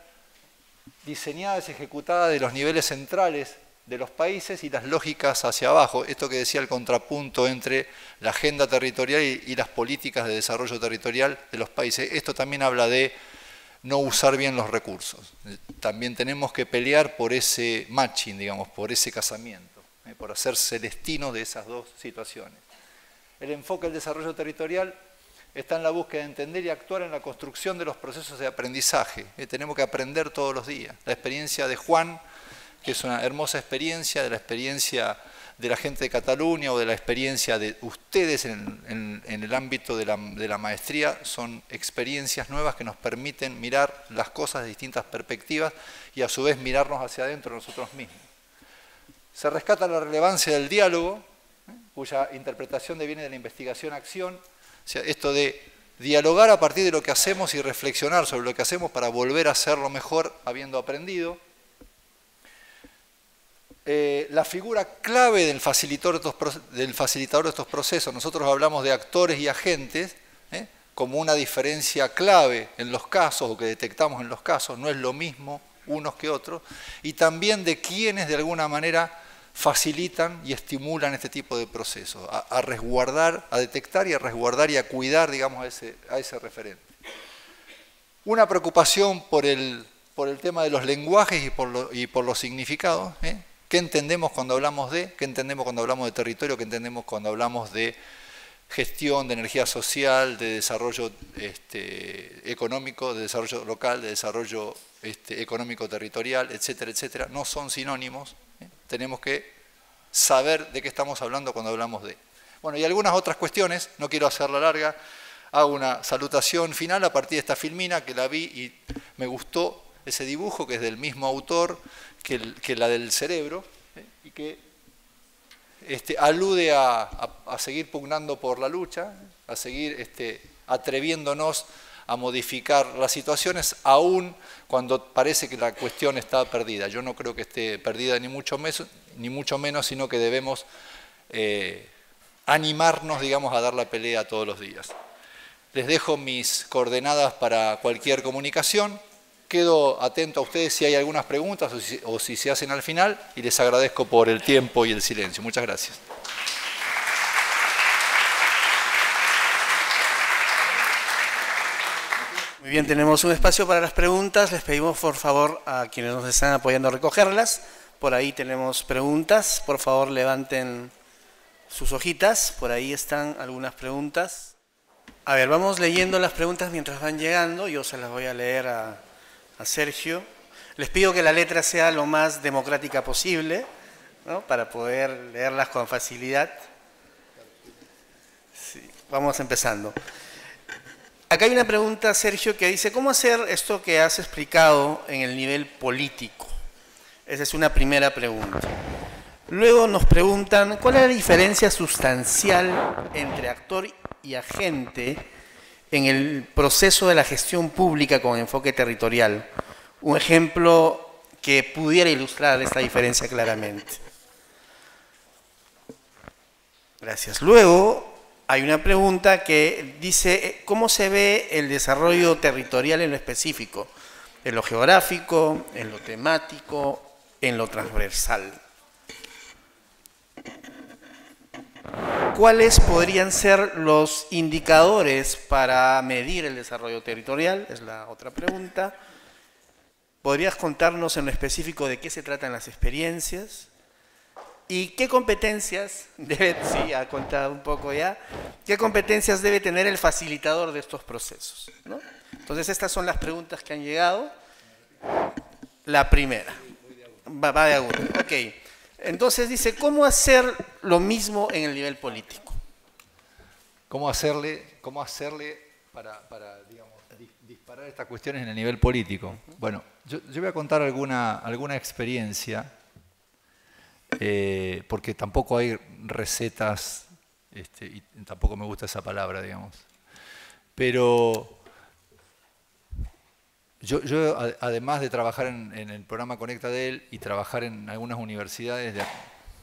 diseñadas y ejecutadas de los niveles centrales de los países y las lógicas hacia abajo. Esto que decía el contrapunto entre la agenda territorial y las políticas de desarrollo territorial de los países. Esto también habla de no usar bien los recursos. También tenemos que pelear por ese matching, digamos, por ese casamiento, por hacer celestinos de esas dos situaciones. El enfoque del desarrollo territorial está en la búsqueda de entender y actuar en la construcción de los procesos de aprendizaje. Tenemos que aprender todos los días. La experiencia de Juan, que es una hermosa experiencia, de la experiencia de la gente de Cataluña o de la experiencia de ustedes en el ámbito de la maestría, son experiencias nuevas que nos permiten mirar las cosas de distintas perspectivas y a su vez mirarnos hacia adentro nosotros mismos. Se rescata la relevancia del diálogo, cuya interpretación deviene de la investigación-acción, o sea, esto de dialogar a partir de lo que hacemos y reflexionar sobre lo que hacemos para volver a hacerlo mejor habiendo aprendido. La figura clave del facilitador de estos procesos, nosotros hablamos de actores y agentes, como una diferencia clave en los casos, o que detectamos en los casos, no es lo mismo unos que otros, y también de quienes de alguna manera facilitan y estimulan este tipo de procesos, a resguardar, a detectar y a resguardar y a cuidar, digamos, a ese referente. Una preocupación por el tema de los lenguajes y por los significados, ¿Qué entendemos cuando hablamos de? ¿Qué entendemos cuando hablamos de territorio? ¿Qué entendemos cuando hablamos de gestión, de energía social, de desarrollo económico, de desarrollo local, de desarrollo económico territorial, etcétera, etcétera? No son sinónimos. Tenemos que saber de qué estamos hablando cuando hablamos de. Bueno, y algunas otras cuestiones, no quiero hacerla larga, hago una salutación final a partir de esta filmina que la vi y me gustó ese dibujo que es del mismo autor que la del cerebro y que alude a seguir pugnando por la lucha, a seguir atreviéndonos a modificar las situaciones, aún cuando parece que la cuestión está perdida. Yo no creo que esté perdida ni mucho menos, sino que debemos animarnos, digamos, a dar la pelea todos los días. Les dejo mis coordenadas para cualquier comunicación. Quedo atento a ustedes si hay algunas preguntas o si se hacen al final y les agradezco por el tiempo y el silencio. Muchas gracias. Muy bien, tenemos un espacio para las preguntas. Les pedimos por favor a quienes nos están apoyando a recogerlas. Por ahí tenemos preguntas. Por favor levanten sus hojitas. Por ahí están algunas preguntas. A ver, vamos leyendo las preguntas mientras van llegando. Yo se las voy a leer a Sergio. Les pido que la letra sea lo más democrática posible, ¿no? Para poder leerlas con facilidad. Sí, vamos empezando. Acá hay una pregunta, Sergio, que dice, ¿cómo hacer esto que has explicado en el nivel político? Esa es una primera pregunta. Luego nos preguntan, ¿cuál es la diferencia sustancial entre actor y agente en el proceso de la gestión pública con enfoque territorial? un ejemplo que pudiera ilustrar esta diferencia claramente. Gracias. Luego hay una pregunta que dice, ¿cómo se ve el desarrollo territorial en lo específico? En lo geográfico, en lo temático, en lo transversal. ¿Cuáles podrían ser los indicadores para medir el desarrollo territorial? Es la otra pregunta. ¿Podrías contarnos en lo específico de qué se tratan las experiencias? ¿Y qué competencias debe, sí, ha contado un poco ya, qué competencias debe tener el facilitador de estos procesos, ¿no? Entonces, estas son las preguntas que han llegado. La primera. Va de a uno. Ok. Entonces dice, ¿cómo hacer lo mismo en el nivel político? ¿Cómo hacerle para digamos, disparar estas cuestiones en el nivel político? Bueno, yo voy a contar alguna experiencia, porque tampoco hay recetas, y tampoco me gusta esa palabra, digamos. Pero yo además de trabajar en el programa Conecta Del y trabajar en algunas universidades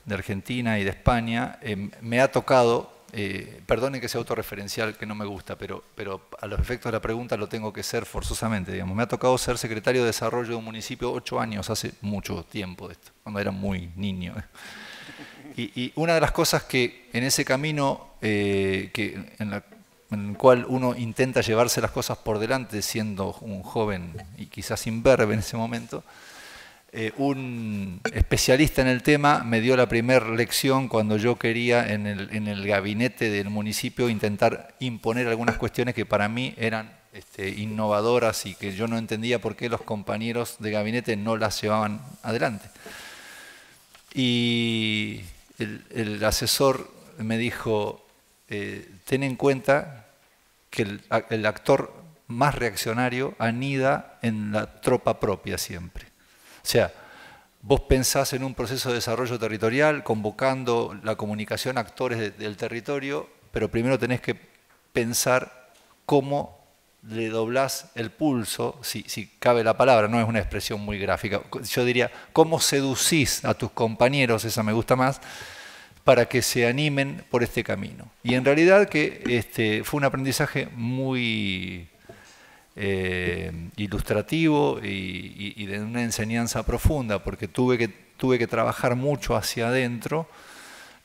de Argentina y de España, me ha tocado, perdonen que sea autorreferencial, que no me gusta, pero a los efectos de la pregunta lo tengo que ser forzosamente, digamos. Me ha tocado ser secretario de desarrollo de un municipio 8 años, hace mucho tiempo de esto, cuando era muy niño. Y una de las cosas que en ese camino, en el cual uno intenta llevarse las cosas por delante siendo un joven y quizás imberbe en ese momento, un especialista en el tema me dio la primera lección cuando yo quería en el gabinete del municipio intentar imponer algunas cuestiones que para mí eran innovadoras y que yo no entendía por qué los compañeros de gabinete no las llevaban adelante. Y el asesor me dijo, ten en cuenta que el actor más reaccionario anida en la tropa propia siempre. O sea, vos pensás en un proceso de desarrollo territorial, convocando la comunicación a actores del territorio, pero primero tenés que pensar cómo le doblás el pulso, si cabe la palabra, no es una expresión muy gráfica, yo diría, cómo seducís a tus compañeros, esa me gusta más, para que se animen por este camino. Y en realidad que fue un aprendizaje muy ilustrativo y de una enseñanza profunda, porque tuve que trabajar mucho hacia adentro,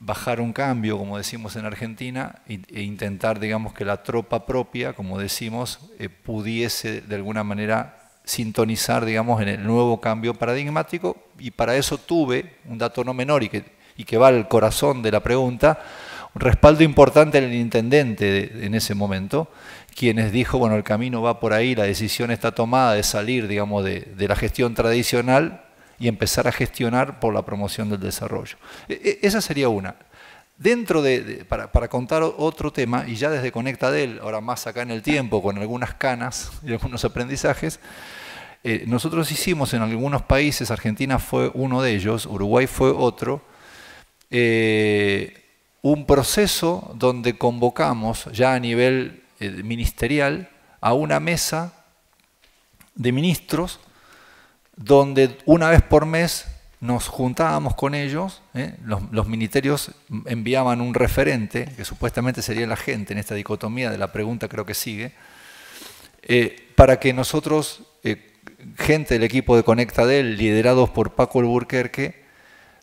bajar un cambio, como decimos en Argentina, e intentar, digamos, que la tropa propia, como decimos, pudiese de alguna manera sintonizar, digamos, en el nuevo cambio paradigmático, y para eso tuve un dato no menor y que va al corazón de la pregunta, un respaldo importante en el intendente en ese momento, quienes dijo, bueno, el camino va por ahí, la decisión está tomada de salir, digamos, de la gestión tradicional y empezar a gestionar por la promoción del desarrollo. Esa sería una. Dentro para contar otro tema, y ya desde Conecta Del, ahora más acá en el tiempo, con algunas canas y algunos aprendizajes, nosotros hicimos en algunos países, Argentina fue uno de ellos, Uruguay fue otro, un proceso donde convocamos ya a nivel ministerial a una mesa de ministros donde una vez por mes nos juntábamos con ellos, los ministerios enviaban un referente, que supuestamente sería la gente en esta dicotomía de la pregunta creo que sigue, para que nosotros, gente del equipo de Conecta Del, liderados por Paco Alburquerque,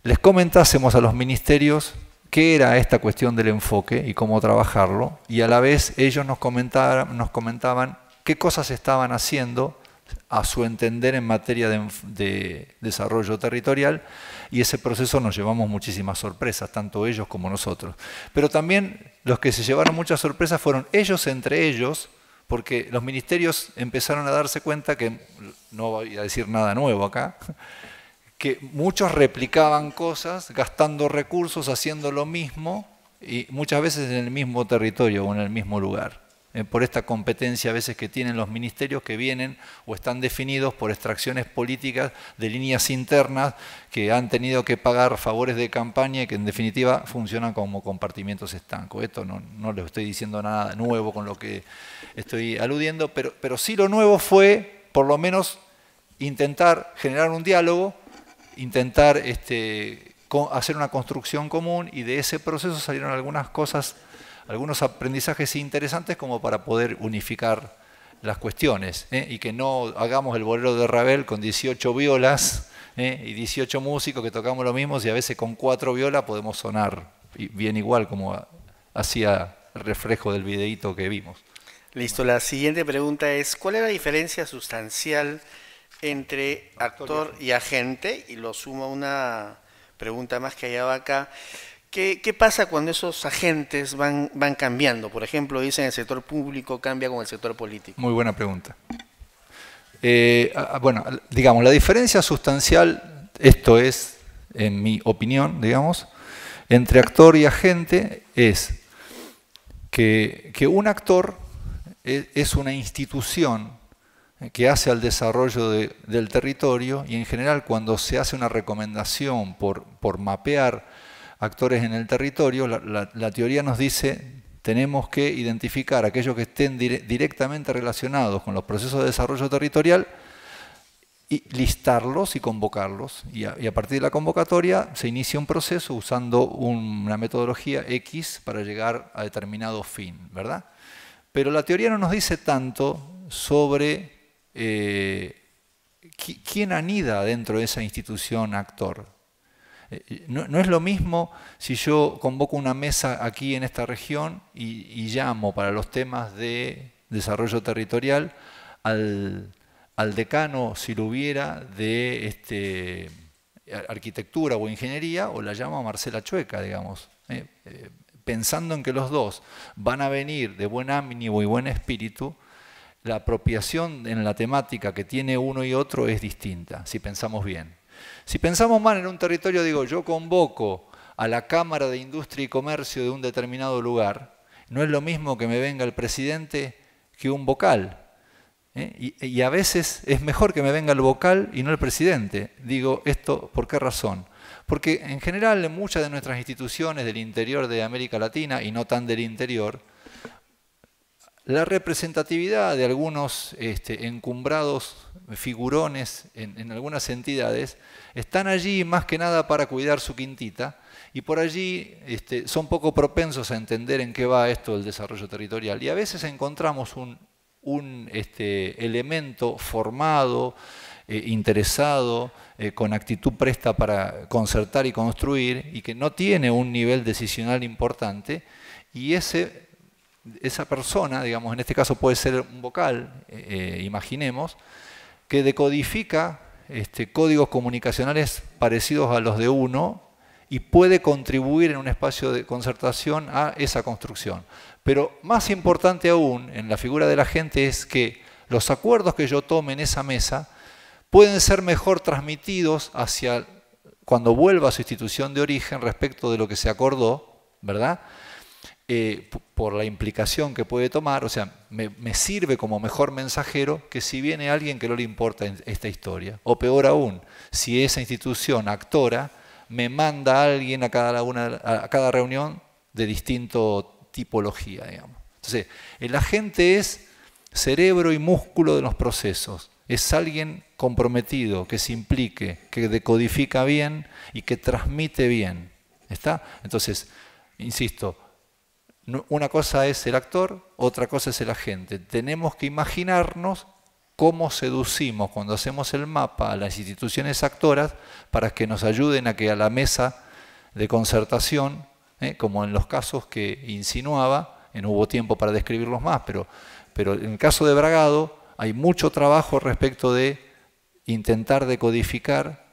les comentásemos a los ministerios qué era esta cuestión del enfoque y cómo trabajarlo, y a la vez ellos nos comentaban qué cosas estaban haciendo a su entender en materia de desarrollo territorial, y ese proceso nos llevamos muchísimas sorpresas, tanto ellos como nosotros. Pero también los que se llevaron muchas sorpresas fueron ellos entre ellos, porque los ministerios empezaron a darse cuenta que, no voy a decir nada nuevo acá, que muchos replicaban cosas, gastando recursos, haciendo lo mismo, y muchas veces en el mismo territorio o en el mismo lugar. Por esta competencia a veces que tienen los ministerios que vienen o están definidos por extracciones políticas de líneas internas que han tenido que pagar favores de campaña y que en definitiva funcionan como compartimientos estancos. Esto no les estoy diciendo nada nuevo con lo que estoy aludiendo, pero sí lo nuevo fue, por lo menos, intentar generar un diálogo, intentar hacer una construcción común, y de ese proceso salieron algunas cosas, algunos aprendizajes interesantes como para poder unificar las cuestiones, y que no hagamos el bolero de Ravel con 18 violas y 18 músicos que tocamos lo mismo, y a veces con 4 violas podemos sonar bien igual, como hacía el reflejo del videíto que vimos. Listo, la siguiente pregunta es, ¿cuál es la diferencia sustancial entre actor y agente? Y lo sumo a una pregunta más que hallaba acá. ¿Qué pasa cuando esos agentes van cambiando? Por ejemplo, dicen el sector público cambia con el sector político. Muy buena pregunta. Bueno, digamos, la diferencia sustancial, esto es, en mi opinión, digamos, entre actor y agente es que un actor es una institución que hace al desarrollo del territorio, y en general cuando se hace una recomendación por mapear actores en el territorio, la teoría nos dice tenemos que identificar aquellos que estén directamente relacionados con los procesos de desarrollo territorial y listarlos y convocarlos. Y a partir de la convocatoria se inicia un proceso usando una metodología X para llegar a determinado fin, ¿verdad? Pero la teoría no nos dice tanto sobre quién anida dentro de esa institución actor. No es lo mismo si yo convoco una mesa aquí en esta región y llamo para los temas de desarrollo territorial al decano, si lo hubiera, de arquitectura o ingeniería, o la llamo a Marcela Chueca, digamos, pensando en que los dos van a venir de buen ánimo y buen espíritu. La apropiación en la temática que tiene uno y otro es distinta, si pensamos bien. Si pensamos mal en un territorio, digo, yo convoco a la Cámara de Industria y Comercio de un determinado lugar, no es lo mismo que me venga el presidente que un vocal. Y a veces es mejor que me venga el vocal y no el presidente. Digo, ¿esto por qué razón? Porque en general en muchas de nuestras instituciones del interior de América Latina, y no tan del interior, la representatividad de algunos encumbrados figurones en algunas entidades están allí más que nada para cuidar su quintita, y por allí son poco propensos a entender en qué va esto del desarrollo territorial. Y a veces encontramos un elemento formado, interesado, con actitud presta para concertar y construir, y que no tiene un nivel decisional importante, y esa persona, digamos, en este caso puede ser un vocal, imaginemos, que decodifica códigos comunicacionales parecidos a los de uno y puede contribuir en un espacio de concertación a esa construcción. Pero más importante aún en la figura de la gente es que los acuerdos que yo tome en esa mesa pueden ser mejor transmitidos hacia cuando vuelva a su institución de origen respecto de lo que se acordó, ¿verdad? Por la implicación que puede tomar, o sea, me sirve como mejor mensajero que si viene alguien que no le importa esta historia. O peor aún, si esa institución actora me manda a alguien a cada reunión de distinto tipología, digamos. Entonces, el agente es cerebro y músculo de los procesos. Es alguien comprometido, que se implique, que decodifica bien y que transmite bien. ¿Está? Entonces, insisto, una cosa es el actor, otra cosa es el agente. Tenemos que imaginarnos cómo seducimos cuando hacemos el mapa a las instituciones actoras para que nos ayuden a que a la mesa de concertación, como en los casos que insinuaba, no hubo tiempo para describirlos más, pero en el caso de Bragado hay mucho trabajo respecto de intentar decodificar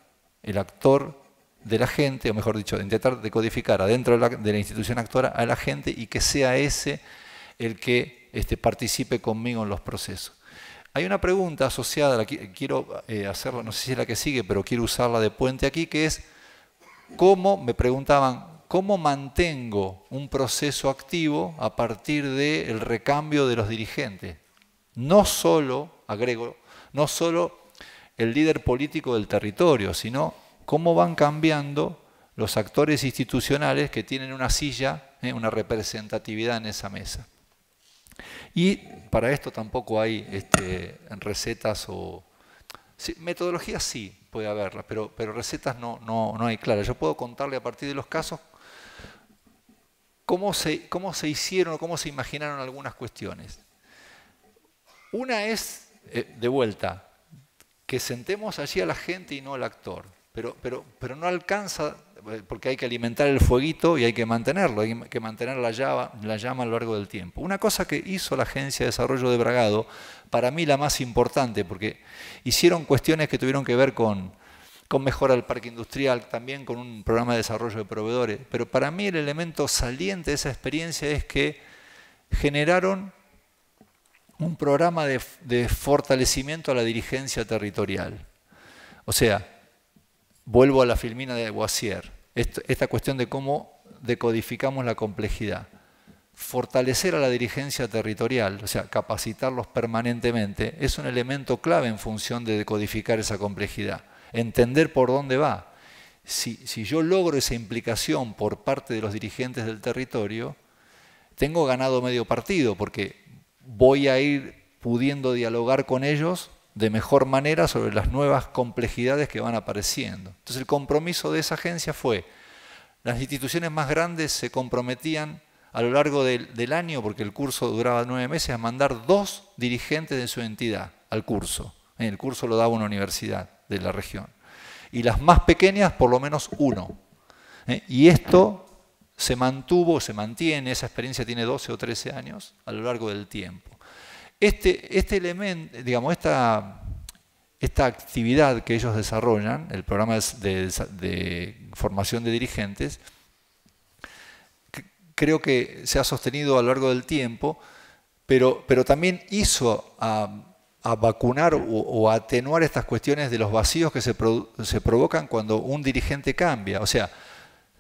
el actor de la gente, o mejor dicho, intentar decodificar adentro de la institución actora a la gente, y que sea ese el que participe conmigo en los procesos. Hay una pregunta asociada, quiero hacerla, no sé si es la que sigue, pero quiero usarla de puente aquí, que es, me preguntaban, ¿cómo mantengo un proceso activo a partir del recambio de los dirigentes? No solo, agrego, no solo el líder político del territorio, sino cómo van cambiando los actores institucionales que tienen una silla, una representatividad en esa mesa. Y para esto tampoco hay recetas o Sí, metodologías sí puede haberlas, pero recetas no hay claras. Yo puedo contarle a partir de los casos cómo se hicieron o cómo se imaginaron algunas cuestiones. Una es, de vuelta, que sentemos allí a la gente y no al actor. Pero no alcanza, porque hay que alimentar el fueguito y hay que mantenerlo, hay que mantener la llama a lo largo del tiempo. Una cosa que hizo la Agencia de Desarrollo de Bragado, para mí la más importante, porque hicieron cuestiones que tuvieron que ver con mejora del parque industrial, también con un programa de desarrollo de proveedores, pero para mí el elemento saliente de esa experiencia es que generaron un programa de fortalecimiento a la dirigencia territorial. O sea, vuelvo a la filmina de Boissier, esta cuestión de cómo decodificamos la complejidad. Fortalecer a la dirigencia territorial, o sea, capacitarlos permanentemente, es un elemento clave en función de decodificar esa complejidad. Entender por dónde va. Si yo logro esa implicación por parte de los dirigentes del territorio, tengo ganado medio partido, porque voy a ir pudiendo dialogar con ellos de mejor manera sobre las nuevas complejidades que van apareciendo. Entonces el compromiso de esa agencia fue, las instituciones más grandes se comprometían a lo largo del año, porque el curso duraba 9 meses, a mandar 2 dirigentes de su entidad al curso. El curso lo daba una universidad de la región. Y las más pequeñas, por lo menos 1. Y esto se mantiene, esa experiencia tiene 12 o 13 años a lo largo del tiempo. Este elemento, digamos, esta actividad que ellos desarrollan, el programa de formación de dirigentes, creo que se ha sostenido a lo largo del tiempo, pero también hizo a vacunar o a atenuar estas cuestiones de los vacíos que se provocan cuando un dirigente cambia. O sea,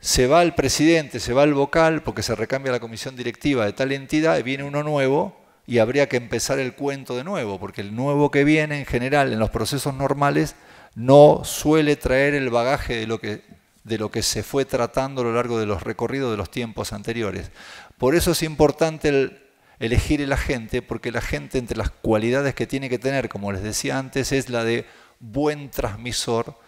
se va el presidente, se va el vocal, porque se recambia la comisión directiva de tal entidad, y viene uno nuevo, y habría que empezar el cuento de nuevo, porque el nuevo que viene, en general, en los procesos normales, no suele traer el bagaje de lo que se fue tratando a lo largo de los recorridos de los tiempos anteriores. Por eso es importante elegir el agente, porque el agente, entre las cualidades que tiene que tener, como les decía antes, es la de buen transmisor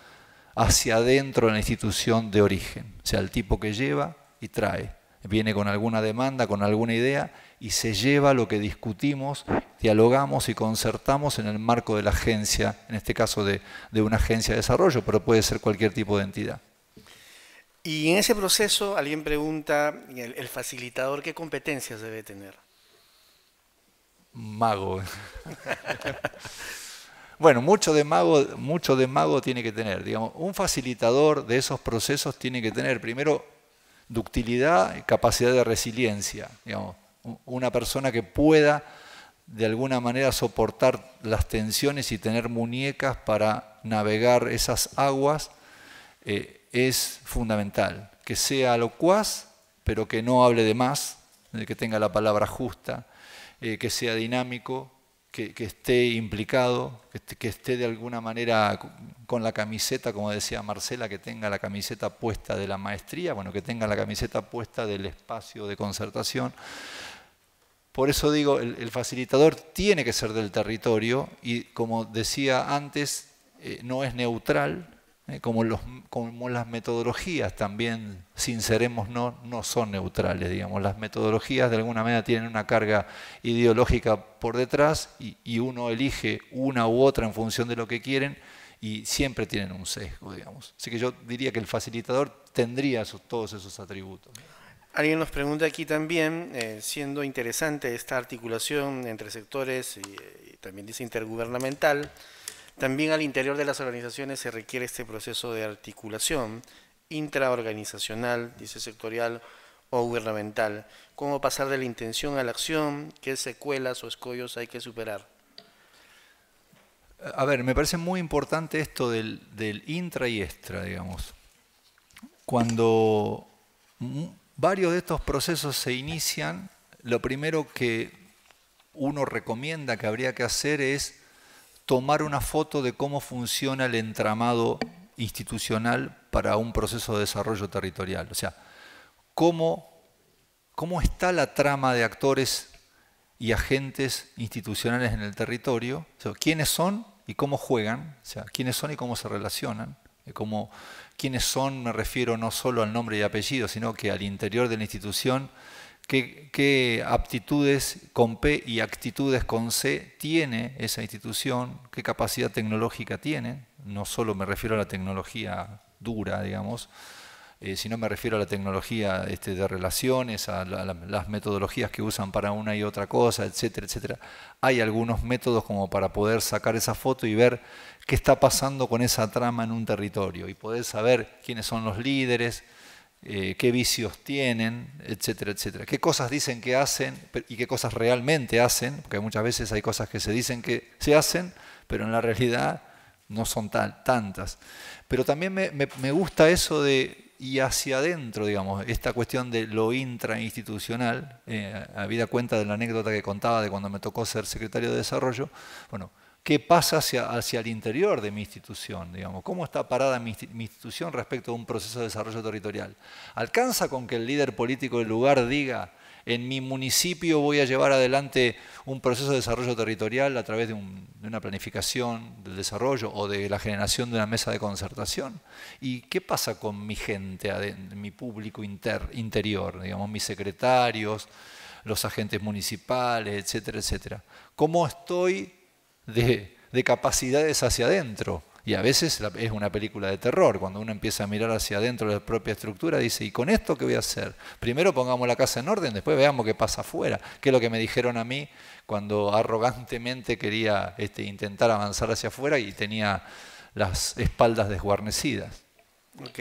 hacia adentro de la institución de origen. O sea, el tipo que lleva y trae. Viene con alguna demanda, con alguna idea, y se lleva lo que discutimos, dialogamos y concertamos en el marco de la agencia, en este caso de una agencia de desarrollo, pero puede ser cualquier tipo de entidad. Y en ese proceso alguien pregunta, el facilitador, ¿qué competencias debe tener? Mago. Bueno, mucho de mago tiene que tener. Digamos, un facilitador de esos procesos tiene que tener, primero, ductilidad y capacidad de resiliencia. Digamos, una persona que pueda, de alguna manera, soportar las tensiones y tener muñecas para navegar esas aguas, es fundamental. Que sea locuaz, pero que no hable de más, que tenga la palabra justa, que sea dinámico, que esté implicado, que esté de alguna manera con la camiseta, como decía Marcela, que tenga la camiseta puesta de la maestría, bueno, que tenga la camiseta puesta del espacio de concertación. Por eso digo, el facilitador tiene que ser del territorio y, como decía antes, no es neutral, como las metodologías también, sinceremos, no son neutrales, digamos. Las metodologías de alguna manera tienen una carga ideológica por detrás y uno elige una u otra en función de lo que quieren y siempre tienen un sesgo, digamos. Así que yo diría que el facilitador tendría todos esos atributos. Alguien nos pregunta aquí también, siendo interesante esta articulación entre sectores y también dice intergubernamental, también al interior de las organizaciones se requiere este proceso de articulación intraorganizacional, dice sectorial o gubernamental. ¿Cómo pasar de la intención a la acción? ¿Qué secuelas o escollos hay que superar? A ver, me parece muy importante esto del intra y extra, digamos. Cuando varios de estos procesos se inician, lo primero que uno recomienda que habría que hacer es tomar una foto de cómo funciona el entramado institucional para un proceso de desarrollo territorial. O sea, cómo está la trama de actores y agentes institucionales en el territorio, o sea, quiénes son y cómo juegan, o sea, quiénes son y cómo se relacionan. Quiénes son, me refiero no solo al nombre y apellido, sino que al interior de la institución, qué aptitudes con P y actitudes con C tiene esa institución, qué capacidad tecnológica tiene, no solo me refiero a la tecnología dura, digamos, sino me refiero a la tecnología de relaciones, a las metodologías que usan para una y otra cosa, etcétera, etcétera. Hay algunos métodos como para poder sacar esa foto y ver qué está pasando con esa trama en un territorio y poder saber quiénes son los líderes, qué vicios tienen, etcétera, etcétera. Qué cosas dicen que hacen y qué cosas realmente hacen, porque muchas veces hay cosas que se dicen que se hacen, pero en la realidad no son tantas. Pero también me gusta eso de y hacia adentro, digamos, esta cuestión de lo intrainstitucional, habida cuenta de la anécdota que contaba de cuando me tocó ser secretario de Desarrollo, bueno, ¿qué pasa hacia el interior de mi institución? Digamos? ¿Cómo está parada mi institución respecto a un proceso de desarrollo territorial? ¿Alcanza con que el líder político del lugar diga, en mi municipio voy a llevar adelante un proceso de desarrollo territorial a través de una planificación del desarrollo o de la generación de una mesa de concertación? ¿Y qué pasa con mi gente, mi público interior, digamos, mis secretarios, los agentes municipales, etcétera, etcétera? ¿Cómo estoy de capacidades hacia adentro? Y a veces es una película de terror, cuando uno empieza a mirar hacia adentro de la propia estructura, dice, ¿y con esto qué voy a hacer? Primero pongamos la casa en orden, después veamos qué pasa afuera, que es lo que me dijeron a mí cuando arrogantemente quería intentar avanzar hacia afuera y tenía las espaldas desguarnecidas. Ok,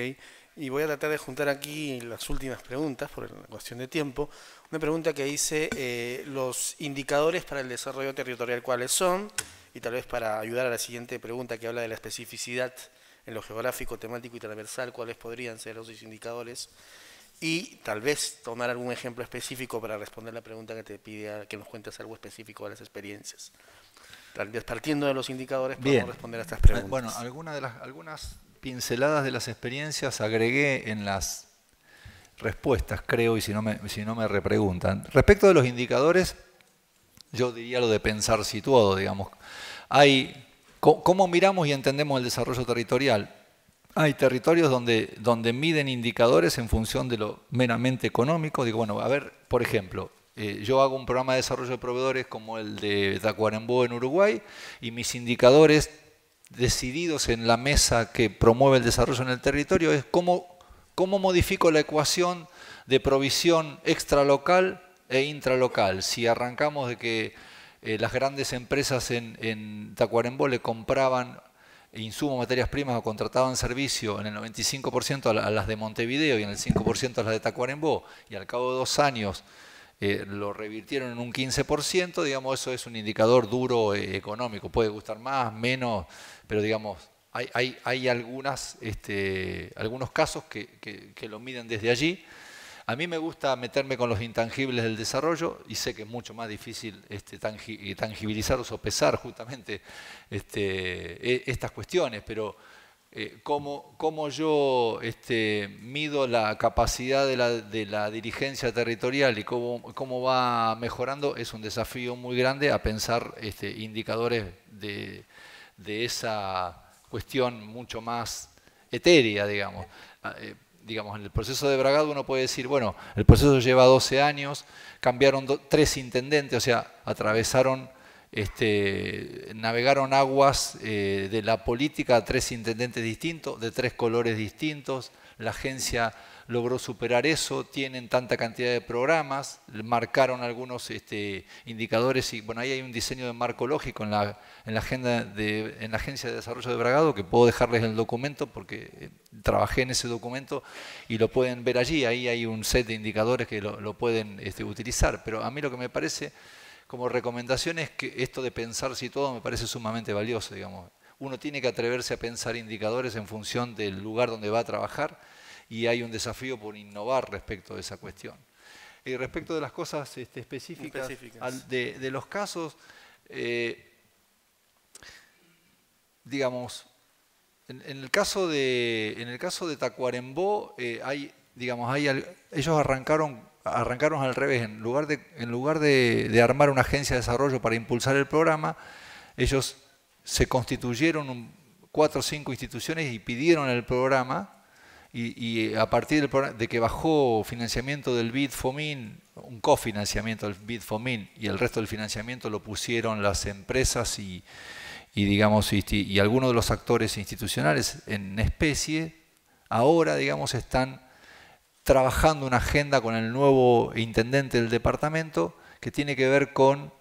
y voy a tratar de juntar aquí las últimas preguntas, por una cuestión de tiempo. Una pregunta que dice, los indicadores para el desarrollo territorial, ¿cuáles son? Y tal vez para ayudar a la siguiente pregunta que habla de la especificidad en lo geográfico, temático y transversal, ¿cuáles podrían ser esos indicadores? Y tal vez tomar algún ejemplo específico para responder la pregunta que te pide que nos cuentes algo específico de las experiencias. Tal vez partiendo de los indicadores podemos responder a estas preguntas. Bueno, algunas pinceladas de las experiencias agregué en las respuestas, creo, y si no me repreguntan. Respecto de los indicadores, yo diría lo de pensar situado, digamos. ¿Cómo miramos y entendemos el desarrollo territorial? Hay territorios donde miden indicadores en función de lo meramente económico. Digo, bueno, a ver, por ejemplo, yo hago un programa de desarrollo de proveedores como el de Tacuarembó en Uruguay y mis indicadores decididos en la mesa que promueve el desarrollo en el territorio es cómo modifico la ecuación de provisión extralocal e intralocal. Si arrancamos de que las grandes empresas en Tacuarembó le compraban insumos, materias primas o contrataban servicio en el 95% a las de Montevideo y en el 5% a las de Tacuarembó, y al cabo de 2 años lo revirtieron en un 15%, digamos, eso es un indicador duro económico. Puede gustar más, menos, pero digamos, hay algunos casos que lo miden desde allí. A mí me gusta meterme con los intangibles del desarrollo y sé que es mucho más difícil tangibilizar o sopesar justamente estas cuestiones, pero cómo yo mido la capacidad de la dirigencia territorial y cómo va mejorando es un desafío muy grande a pensar indicadores de esa cuestión mucho más etérea, digamos. Digamos, en el proceso de Bragado uno puede decir, bueno, el proceso lleva 12 años, cambiaron 3 intendentes, o sea, atravesaron, navegaron aguas de la política a 3 intendentes distintos, de 3 colores distintos, la agencia logró superar eso, tienen tanta cantidad de programas, marcaron algunos indicadores y bueno, ahí hay un diseño de marco lógico en la Agencia de Desarrollo de Bragado que puedo dejarles el documento porque trabajé en ese documento y lo pueden ver allí, ahí hay un set de indicadores que lo pueden utilizar, pero a mí lo que me parece como recomendación es que esto de pensar situado me parece sumamente valioso, digamos. Uno tiene que atreverse a pensar indicadores en función del lugar donde va a trabajar y hay un desafío por innovar respecto de esa cuestión. Y respecto de las cosas específicas. De los casos, digamos, en el caso de Tacuarembó, ellos arrancaron al revés. En lugar de armar una agencia de desarrollo para impulsar el programa, ellos se constituyeron 4 o 5 instituciones y pidieron el programa, y a partir de que bajó financiamiento del BID-FOMIN, un cofinanciamiento del BID-FOMIN, y el resto del financiamiento lo pusieron las empresas y algunos de los actores institucionales en especie, ahora, digamos, están trabajando una agenda con el nuevo intendente del departamento que tiene que ver con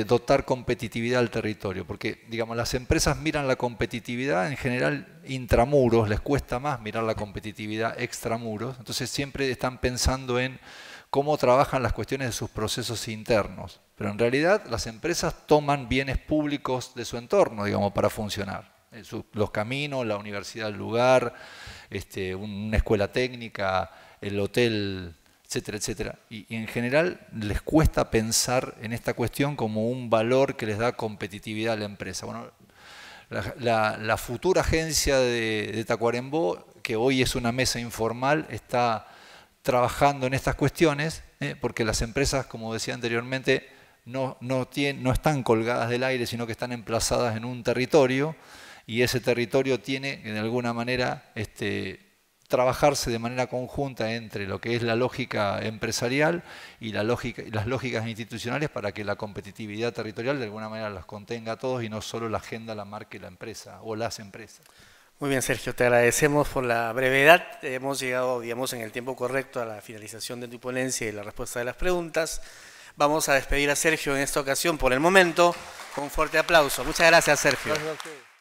dotar competitividad al territorio, porque digamos, las empresas miran la competitividad en general intramuros, les cuesta más mirar la competitividad extramuros, entonces siempre están pensando en cómo trabajan las cuestiones de sus procesos internos, pero en realidad las empresas toman bienes públicos de su entorno, digamos, para funcionar, los caminos, la universidad del lugar, una escuela técnica, el hotel, etcétera, etcétera. Y en general les cuesta pensar en esta cuestión como un valor que les da competitividad a la empresa. Bueno, la futura agencia de Tacuarembó, que hoy es una mesa informal, está trabajando en estas cuestiones, porque las empresas, como decía anteriormente, no están colgadas del aire, sino que están emplazadas en un territorio, y ese territorio tiene que de alguna manera trabajarse de manera conjunta entre lo que es la lógica empresarial y las lógicas institucionales para que la competitividad territorial de alguna manera las contenga a todos y no solo la agenda la marque la empresa o las empresas. Muy bien, Sergio, te agradecemos por la brevedad. Hemos llegado, digamos, en el tiempo correcto a la finalización de tu ponencia y la respuesta de las preguntas. Vamos a despedir a Sergio en esta ocasión por el momento con un fuerte aplauso. Muchas gracias, Sergio. Gracias a ustedes.